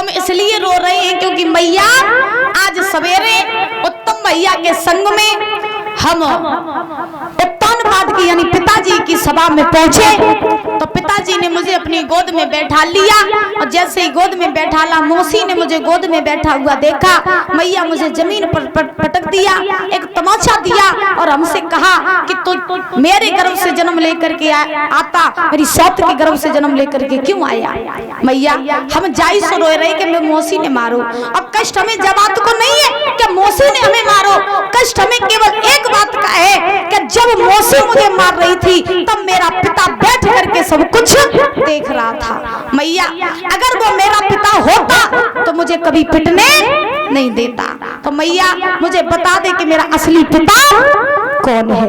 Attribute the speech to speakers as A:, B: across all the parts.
A: हम इसलिए रो रहे हैं क्योंकि मैया आज सवेरे उत्तम भैया के संग में हम उत्तानपाद की यानी पिताजी की सभा में पहुंचे तो पिताजी ने मुझे अपनी गोद में बैठा लिया और जैसे ही गोद में बैठाला मौसी ने मुझे गोद में बैठा हुआ देखा, मैया मुझे जमीन पर पटक दिया, एक तमाचा दिया और हमसे कहा कि तू मेरे गर्भ से जन्म लेकर के आता, मेरी सौत के गर्भ से जन्म लेकर के क्यों आया। मैया हम जाई सो रोए रहे कि मैं मौसी ने मारो। अब कष्ट हमें जवाब को नहीं है कि मौसी ने हमें मारो, कष्ट हमें केवल एक बात का है कि जब मौसी मुझे मार रही थी तब मेरा पिता बैठ करके सब कुछ देख रहा था। मैया अगर वो मेरा पिता होता तो मुझे कभी पिटने नहीं देता। तो मैया मुझे बता दे कि मेरा असली पिता कौन है।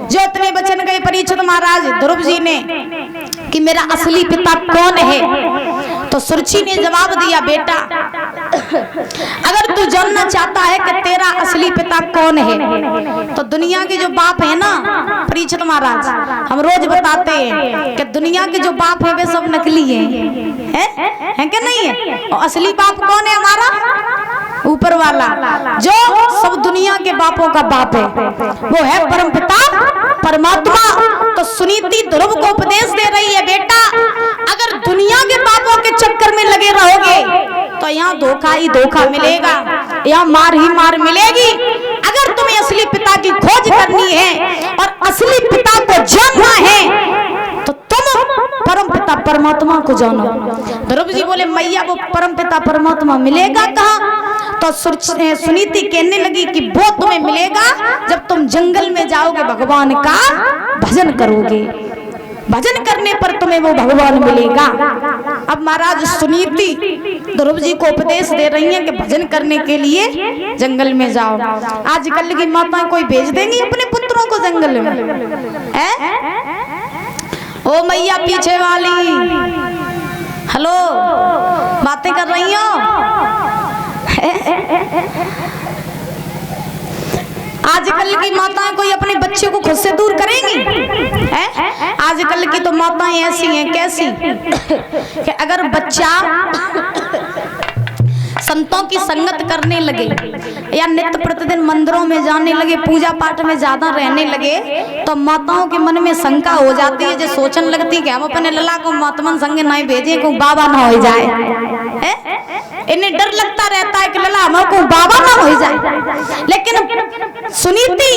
A: जो इतने वचन गए परीक्षित महाराज ध्रुव जी ने कि मेरा असली पिता कौन है, तो सुरुचि ने जवाब दिया, बेटा अगर तू जानना चाहता है कि तेरा असली पिता कौन है तो दुनिया के जो बाप है ना परीक्षित महाराज, हम रोज बताते हैं कि दुनिया के जो बाप है वे सब नकली हैं कि नहीं है। और असली बाप कौन है हमारा? ऊपर वाला जो सब दुनिया के बापों का बाप है, वो है परमपिता परमात्मा। तो सुनीति ध्रुव को उपदेश दे रही है, बेटा अगर दुनिया के बापों के चक्कर में लगे रहोगे तो यहाँ धोखा ही धोखा मिलेगा, यहाँ मार ही मार मिलेगी। अगर तुम्हें असली पिता की खोज करनी है और असली पिता को जानना है तो तुम परम पिता परमात्मा को जानो। ध्रुव जी बोले, मैया वो परम पिता परमात्मा मिलेगा कहाँ? तो सुनीति कहने लगी कि वो तुम्हें मिलेगा जब तुम जंगल में जाओगे, भगवान का भजन करोगे, भजन करने पर तुम्हें वो भगवान मिलेगा। अब महाराज सुनीति ध्रुव जी को उपदेश दे रही हैं कि भजन करने के लिए जंगल में जाओ। आजकल की माताएं कोई भेज देंगी अपने पुत्रों को जंगल में? ओ मैया पीछे वाली, हेलो बातें कर रही हो? आजकल की माताएं कोई अपने बच्चे को खुद से दूर करेंगी? आजकल की तो माताएं ऐसी हैं, कैसी कि अगर बच्चा संतों की संगत करने लगे या नित्य प्रतिदिन मंदिरों में जाने लगे, पूजा पाठ में ज्यादा रहने लगे तो माताओं के मन में शंका हो जाती है, जो सोचने लगती है कि हम अपने लला को महात्मा संग नहीं भेजे, को बाबा ना हो जाए। इन्हें डर लगता रहता है कि लला हमको बाबा ना हो जाए। लेकिन सुनीति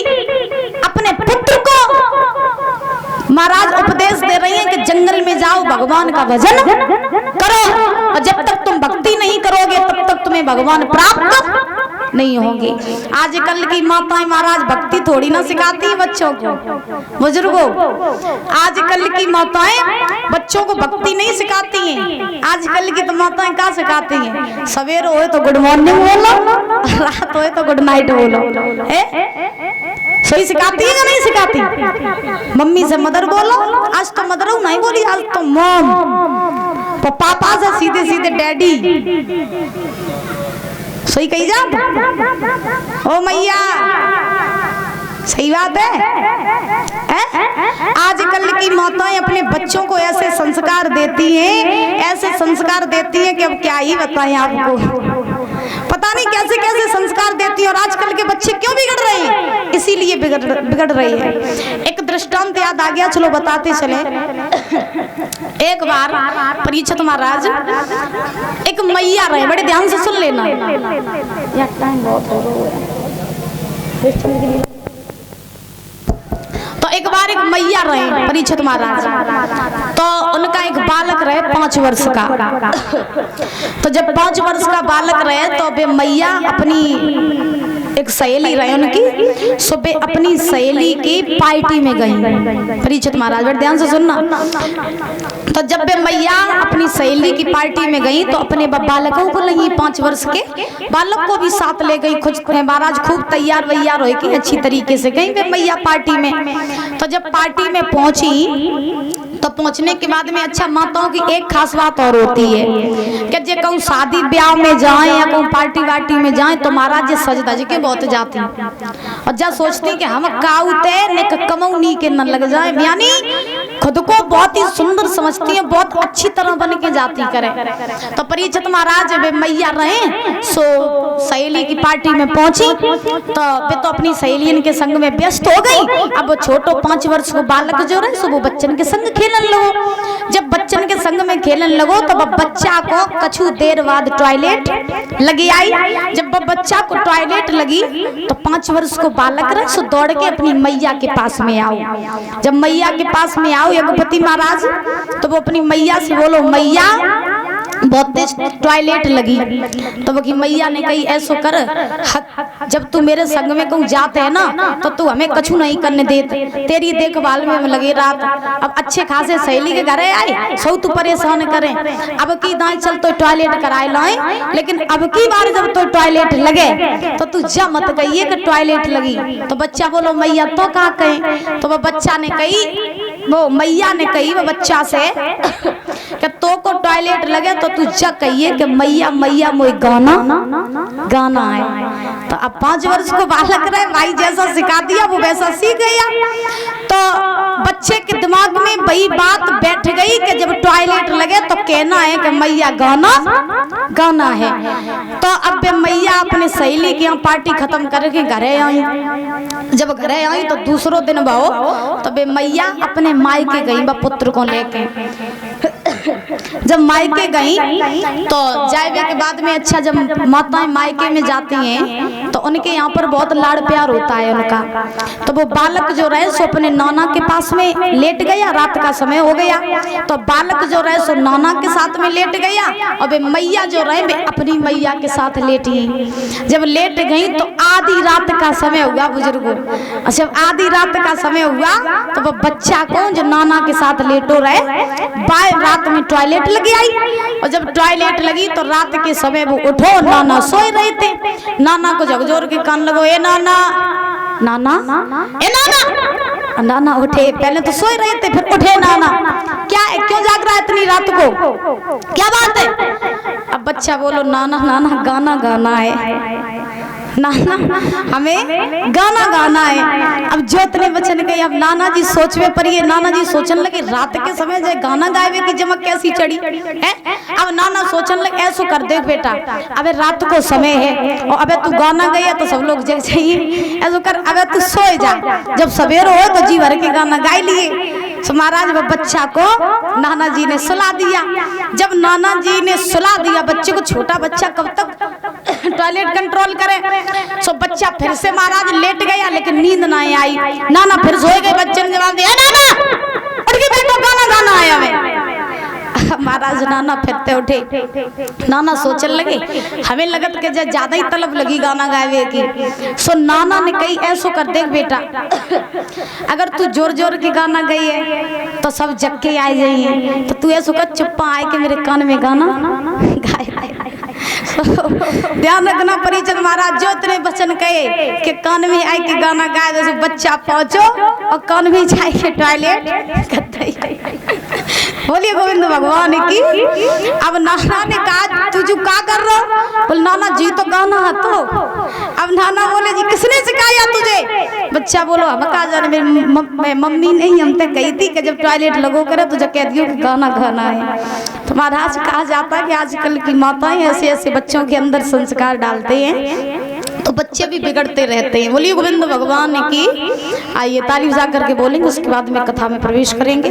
A: अपने पुत्र को महाराज उपदेश दे रही है कि जंगल में जाओ, भगवान का भजन करो, और जब तक तुम भक्ति नहीं करोगे तब तक तुम्हें भगवान प्राप्त नहीं होगी। आजकल की माताएं महाराज भक्ति थोड़ी ना सिखाती है बच्चों को, बुजुर्गों। आजकल की माताएं बच्चों को भक्ति नहीं सिखाती हैं। आजकल की तो माताएं क्या सिखाती हैं? सवेरे होए तो गुड मॉर्निंग बोलो, रात होए तो गुड नाइट बोलो। सही सिखाती है या नहीं सिखाती? मम्मी से मदर बोलो, आज तो मदर नहीं बोली, आज तो मॉम। पापा से सीधे सीधे डैडी। सही कही जा? ओ मैया सही बात है। आजकल की माताएं अपने बच्चों को ऐसे संस्कार देती हैं, ऐसे संस्कार देती हैं कि अब क्या ही बताएं आपको। पता नहीं कैसे कैसे संस्कार देती है। और आजकल के बच्चे क्यों बिगड़ रहे हैं? इसीलिए बिगड़ रहे हैं। एक दृष्टांत याद आ गया, चलो बताते चले। एक बार परीक्षित महाराज एक मैया रहे, बड़े ध्यान से सुन लेना, टाइम बहुत हो रहा है। तो एक बार एक मैया रहे परीक्षित महाराज, तो उनका एक बालक रहे 5 वर्ष का। तो जब 5 वर्ष का बालक रहे तो वे मैया अपनी एक सहेली रहे उनकी, सुबह अपनी सहेली की पार्टी में गई। परीक्षित महाराज बड़े ध्यान से सुनना। तो जब वे मैया अपनी सहेली की पार्टी में गई तो अपने बालकों को नहीं, 5 वर्ष के बालक को भी साथ ले गई। खुद महाराज खूब तैयार वैयार हो के अच्छी तरीके से गई वे मैया पार्टी में। तो जब पार्टी में पहुंची तो पहुंचने के बाद में अच्छा माताओं की एक खास बात और होती है कि जे कहूँ शादी ब्याह में जाए या कहूँ पार्टी वार्टी में जाए तो महाराज जी सज धज के बहुत जाती और जब सोचती कि हम काउते ने कमौनी के न लग जाए, यानी खुद को बहुत ही सुंदर समझती है, बहुत अच्छी तरह बन के जाती करे। तो परीक्षित महाराज वे मैया रहे सो सहेली की पार्टी में पहुंची, तो वे तो अपनी सहेलियन के संग में व्यस्त हो गई। अब वो छोटो 5 वर्ष को बालक जो रहे सो वो बच्चन के संग खेलन लगो। जब बच्चन के संग में खेलन लगो तो बच्चा को कछु देर बाद टॉयलेट लगी आई। जब बच्चा को टॉयलेट लगी तो 5 वर्ष को बालक रहे सो दौड़ के अपनी मैया के पास में आओ। जब मैया के पास में आओ यज्ञपति महाराज तो वो अपनी मैया से बोलो मैया बहुत तेज टॉयलेट लगी। तो वो की मैया ने कही ऐसो कर, जब तू मेरे संग में कहूँ जाते है ना तो तू हमें कछु नहीं करने देते, तेरी देखभाल में लगे रात। अब अच्छे खासे सहेली के घरे आए सौ तू परेशान करे। अब की दाई चल तो टॉयलेट कराए लाए, लेकिन अब की बार जब तो टॉयलेट लगे तो तू जा मत कहिए कि टॉयलेट लगी। तो बच्चा बोलो मैया तो कहा कहे। तो वो बच्चा ने कही, वो मैया ने कही वो बच्चा से कि तो को टॉयलेट लगे तो तू जा कहिए कि मैया मैया मोई गाना गाना है। तो अब 5 वर्ष को बालक रहे, भाई जैसा सिखा दिया वो वैसा सीख गया। तो बच्चे के दिमाग में वही बात बैठ गई कि जब टॉयलेट लगे तो कहना है कि मैया गाना गाना है। तो अब वे मैया अपने सहेली के यहाँ पार्टी खत्म करके घरे आई। जब घरे आई तो दूसरो दिन बहु तो वे मैया अपने मायके गई बा पुत्र को लेके। जब मायके गई तो जाए के बाद में अच्छा जब माताएं मायके में जाती हैं तो उनके यहाँ पर बहुत लाड़ प्यार होता है उनका। तो वो बालक जो रहे सो अपने नाना के पास में लेट गया, रात का समय हो गया। तो बालक जो रहे सो नाना के साथ में लेट गया और वे मैया जो रहे वे अपनी मैया के साथ लेटी। जब लेट गई तो आधी रात का समय हुआ बुजुर्गों। जब आधी रात का समय हुआ तो वो बच्चा को जो नाना के साथ लेटो रहे बाय रात में टॉयलेट लगी आई। और जब टॉयलेट लगी तो रात के समय वो उठो, नाना सोए रहे थे। नाना को झकझोर के कान लगो, ए नाना नाना ए नाना। नाना उठे, पहले तो सोए रहे थे फिर उठे। नाना क्या है, क्यों जाग रहा है इतनी रात को, क्या बात है। अब बच्चा बोलो नाना नाना गाना गाना है, नाना हमें गाना गाना है। अब जो इतने बच्चन गए अब नाना जी सोच में पड़ी है। नाना जी सोचने लगे रात के समय जो गाना गावे की जमक कैसी चढ़ी है। अब नाना सोचने लगे ऐसो कर दे बेटा, अबे रात को समय है और अबे तू गाना गई है तो सब लोग जग जाइए, ऐसो कर अबे तू सोए जा, जब सवेर हो तो जी भर के गाना गाय लिए। तो महाराज बच्चा को नाना जी ने सुला दिया। जब नाना जी ने सुला दिया बच्चे को, छोटा बच्चा कब तक टॉयलेट कंट्रोल करे। सो बच्चा फिर से महाराज लेट गया लेकिन नींद ना आई। नाना फिर सोए गए, बच्चे ने जवाब दिया नाना उठ के बैठो गाना गाना है हमें। महाराज नाना फिरते उठे। नाना सोचने लगे हमें लगत के ज्यादा ही तलब लगी गाना गावे की। सो नाना ने कही ऐसो कर देख बेटा, अगर तू जोर जोर के गाना गई है तो सब जग के आ जाइए, तो तू ऐसो कर चुप्पा आए के मेरे कान में गाना गाए। ध्यान रखना परिचय महाराज जो इतने बचन कहे कि कान में आए के गाना गाए, जैसे बच्चा पहुंचो और कान में जाए के टॉयलेट करते। बोलिए गोविंद भगवान की। अब नाना ने कहा तू जो क्या कर रहा हो, बोल नाना जी तो गाना है। तो अब नाना बोले जी किसने सिखाया तुझे। बच्चा बोलो हम कहा जाने, मेरी मम्मी नहीं हम तक गई थी कि जब टॉयलेट लगो करे तो कह दियो कि गाना गाना है। तो महाराज कहा जाता है कि आजकल की माताएं ऐसे ऐसे बच्चों के अंदर संस्कार डालते हैं तो बच्चे भी बिगड़ते रहते हैं। बोलिए गोविंद भगवान की। आइए ताली बजा करके बोलेंगे, उसके बाद में कथा में प्रवेश करेंगे।